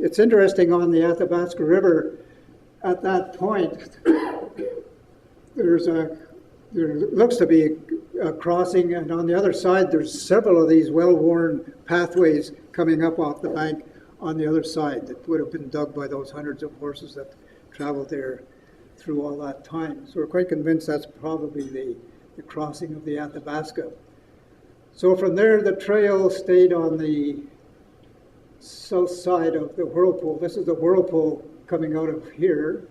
it's interesting on the Athabasca River. At that point, there looks to be a crossing, and on the other side, there's several of these well-worn pathways coming up off the bank on the other side that would have been dug by those hundreds of horses that traveled there through all that time. So we're quite convinced that's probably the crossing of the Athabasca. So from there, the trail stayed on the south side of the whirlpool. This is the whirlpool coming out of here,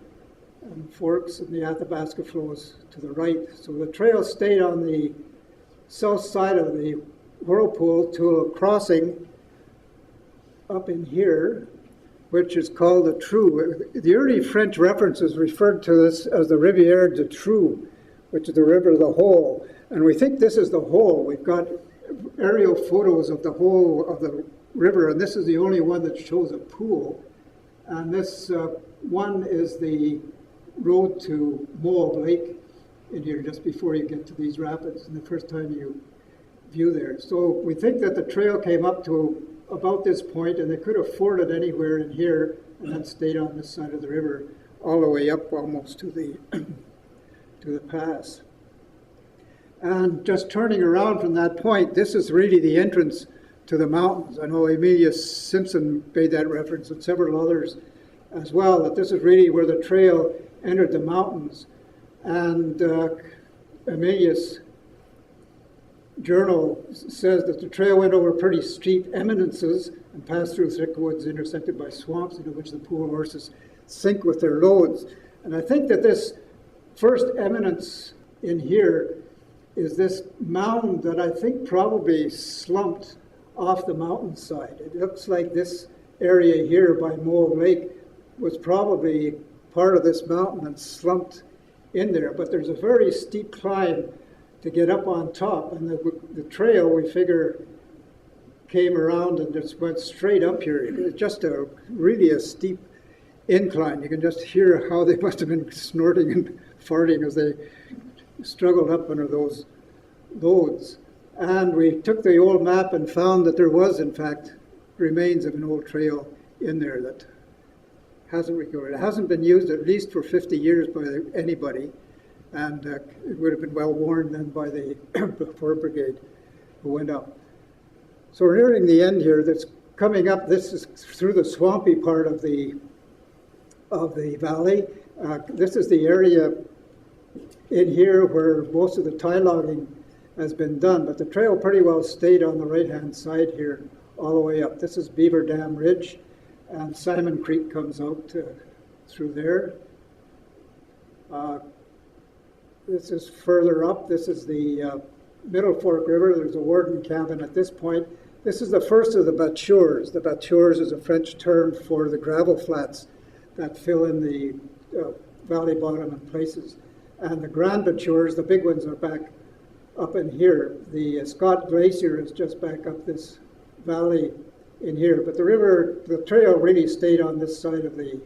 and forks, and the Athabasca flows to the right. So the trail stayed on the south side of the whirlpool to a crossing up in here, which is called the Trou. The early French references referred to this as the Rivière de Trou, which is the river of the hole. And we think this is the hole. We've got aerial photos of the whole of the river, and this is the only one that shows a pool. And this one is the road to Moab Lake in here just before you get to these rapids, and the first time you view there. So we think that the trail came up to about this point, and they could have forded anywhere in here and then stayed on this side of the river all the way up almost to the to the pass. And just turning around from that point, this is really the entrance to the mountains. I know Amelia Simpson made that reference, and several others as well, that this is really where the trail entered the mountains. And Amelia's journal says that the trail went over pretty steep eminences and passed through thick woods intersected by swamps into which the poor horses sink with their loads. And I think that this first eminence in here is this mound that I think probably slumped off the mountainside. It looks like this area here by Moab Lake was probably part of this mountain and slumped in there. But there's a very steep climb to get up on top, and the trail, we figure, came around and just went straight up here. It's just really a steep incline. You can just hear how they must have been snorting and farting as they struggled up under those loads. And we took the old map and found that there was, in fact, remains of an old trail in there that hasn't recovered. It hasn't been used at least for 50 years by anybody, and it would have been well worn then by the Fur Brigade who went up. So we're nearing the end here. That's coming up. This is through the swampy part of the valley. This is the area in here where most of the tie logging has been done, but the trail pretty well stayed on the right-hand side here all the way up. This is Beaver Dam Ridge, and Simon Creek comes out through there. This is further up. This is the Middle Fork River. There's a warden cabin at this point. This is the first of the battures. The battures is a French term for the gravel flats that fill in the valley bottom in places. And the grand battures, the big ones, are back up in here. The Scott Glacier is just back up this valley in here. But the trail really stayed on this side of the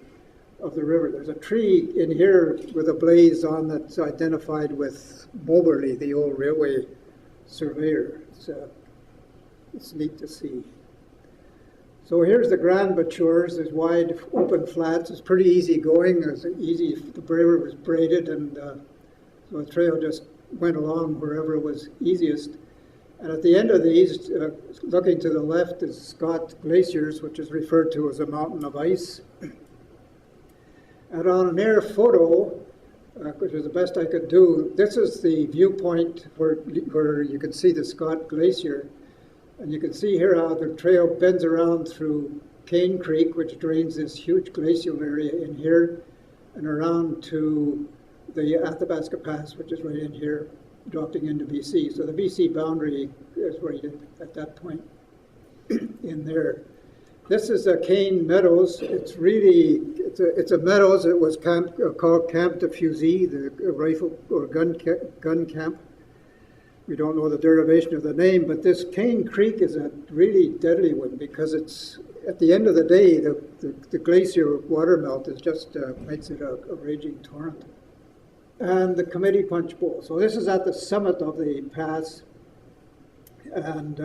river. There's a tree in here with a blaze on that's identified with Moberly, the old railway surveyor. It's neat to see. So here's the Grand Battures. There's wide open flats. It's pretty easy going. It's easy. The river was braided, and so the trail just went along wherever it was easiest. And at the end of these, looking to the left, is Scott Glaciers, which is referred to as a mountain of ice. And on an air photo, which is the best I could do, this is the viewpoint where you can see the Scott Glacier. And you can see here how the trail bends around through Cane Creek, which drains this huge glacial area in here, and around to the Athabasca Pass, which is right in here, dropping into BC. So the BC boundary is right at that point in there. This is a Cane Meadows. It's a meadows. It was called Camp de Fusil, the rifle or gun camp. We don't know the derivation of the name, but this Cane Creek is a really deadly one because it's, at the end of the day, the glacier water melt is just makes it a raging torrent. And the Committee Punch Bowl. So this is at the summit of the pass, and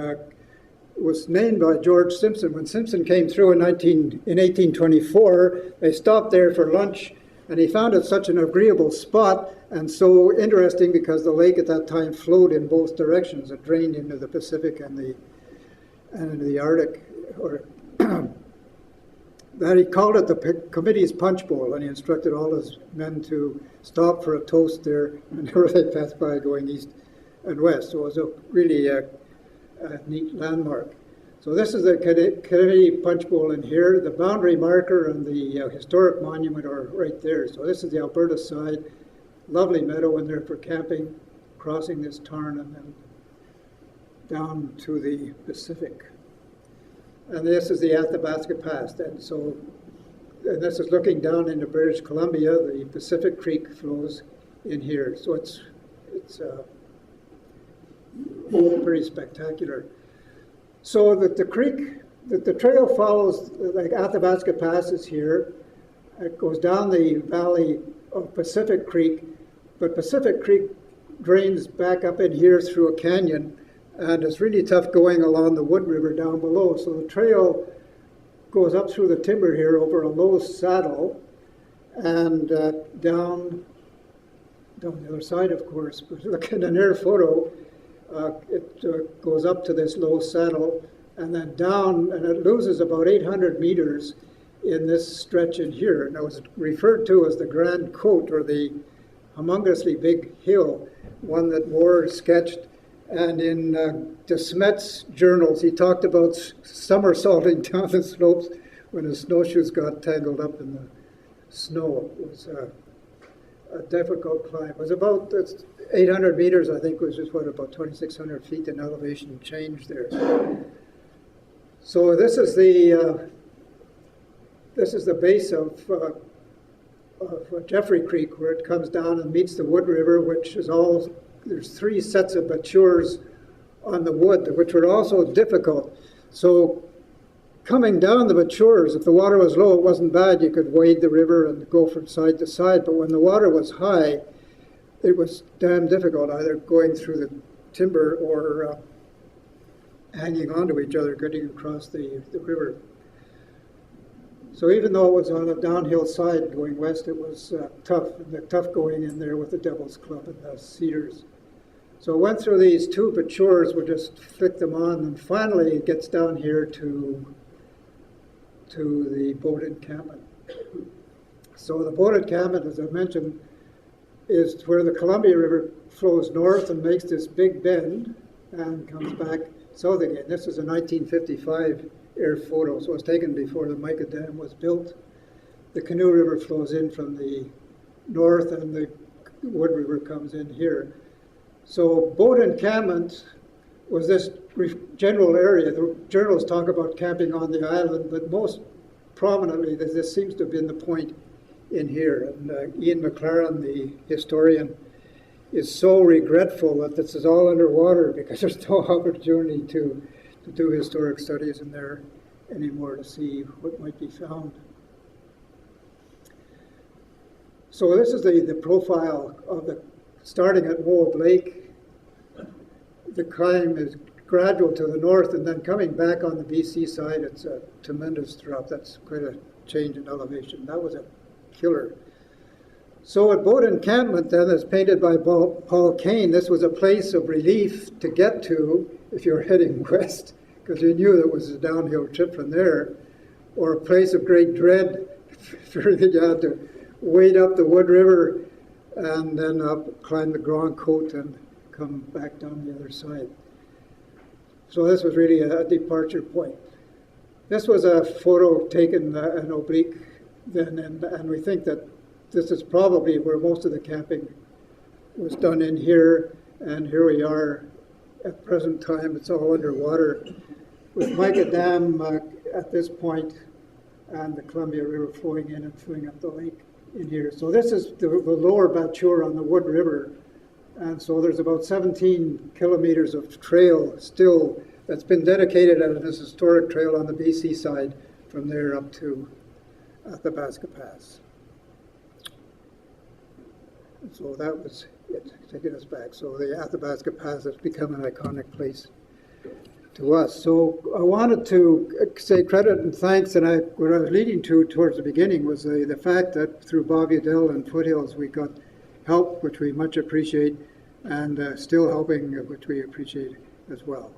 was named by George Simpson. When Simpson came through in 1824, they stopped there for lunch, and he found it such an agreeable spot and so interesting because the lake at that time flowed in both directions. It drained into the Pacific and into the Arctic, or that he called it the committee's punch bowl, and he instructed all his men to stop for a toast there whenever they passed by going east and west. So it was really a neat landmark. So this is the committee punch bowl in here. The boundary marker and the historic monument are right there. So this is the Alberta side. Lovely meadow in there for camping, crossing this tarn and then down to the Pacific. And this is the Athabasca Pass. And this is looking down into British Columbia. The Pacific Creek flows in here. So it's pretty spectacular. So that the trail follows, like Athabasca Pass is here. It goes down the valley of Pacific Creek, but Pacific Creek drains back up in here through a canyon, and it's really tough going along the Wood River down below. So the trail goes up through the timber here over a low saddle and down the other side, of course. But look at an air photo. It goes up to this low saddle and then down, and it loses about 800 meters in this stretch in here. Now, it's referred to as the Grand Côte, or the humongously big hill, one that Moore sketched. And in de Smet's journals, he talked about somersaulting down the slopes when his snowshoes got tangled up in the snow. It was a difficult climb. It was about 800 meters, I think, was just about 2,600 feet in elevation change there. So this is the base of Jeffrey Creek, where it comes down and meets the Wood River, which is there's 3 sets of battures on the wood, which were also difficult. So coming down the battures, if the water was low, it wasn't bad. You could wade the river and go from side to side. But when the water was high, it was damn difficult, either going through the timber or hanging onto each other, getting across the river. So even though it was on a downhill side going west, it was tough, and tough going in there with the Devil's Club and the cedars. So it went through these 2 battures, we'll just flick them on, and finally it gets down here to the boat encampment. So the boat encampment, as I mentioned, is where the Columbia River flows north and makes this big bend and comes back south again. This is a 1955 air photo, so it was taken before the Mica Dam was built. The Canoe River flows in from the north, and the Wood River comes in here. So boat encampment was this general area. The journals talk about camping on the island, but most prominently, this seems to have been the point in here. And Ian McLaren, the historian, is so regretful that this is all underwater because there's no opportunity to do historic studies in there anymore to see what might be found. So this is the profile of starting at Moab Lake. The climb is gradual to the north, and then coming back on the BC side, it's a tremendous drop. That's quite a change in elevation. That was a killer. So at boat encampment then, as painted by Paul Kane, this was a place of relief to get to if you were heading west, because you knew there was a downhill trip from there, or a place of great dread, fearing that you had to wade up the Wood River and then climb the Grand Côte and come back down the other side. So this was really a departure point. This was a photo taken an oblique then, and we think that this is probably where most of the camping was done in here, and here we are at present time. It's all underwater with Mica Dam at this point and the Columbia River flowing in and filling up the lake in here. So this is the lower battue on the Wood River, and so there's about 17 kilometers of trail still that's been dedicated as this historic trail on the BC side from there up to Athabasca Pass. So that was it, taking us back. So the Athabasca Pass has become an iconic place to us. So I wanted to say credit and thanks, and what I was leading to towards the beginning was the fact that through Bobby Dill and Foothills we got help, which we much appreciate, and still helping, which we appreciate as well.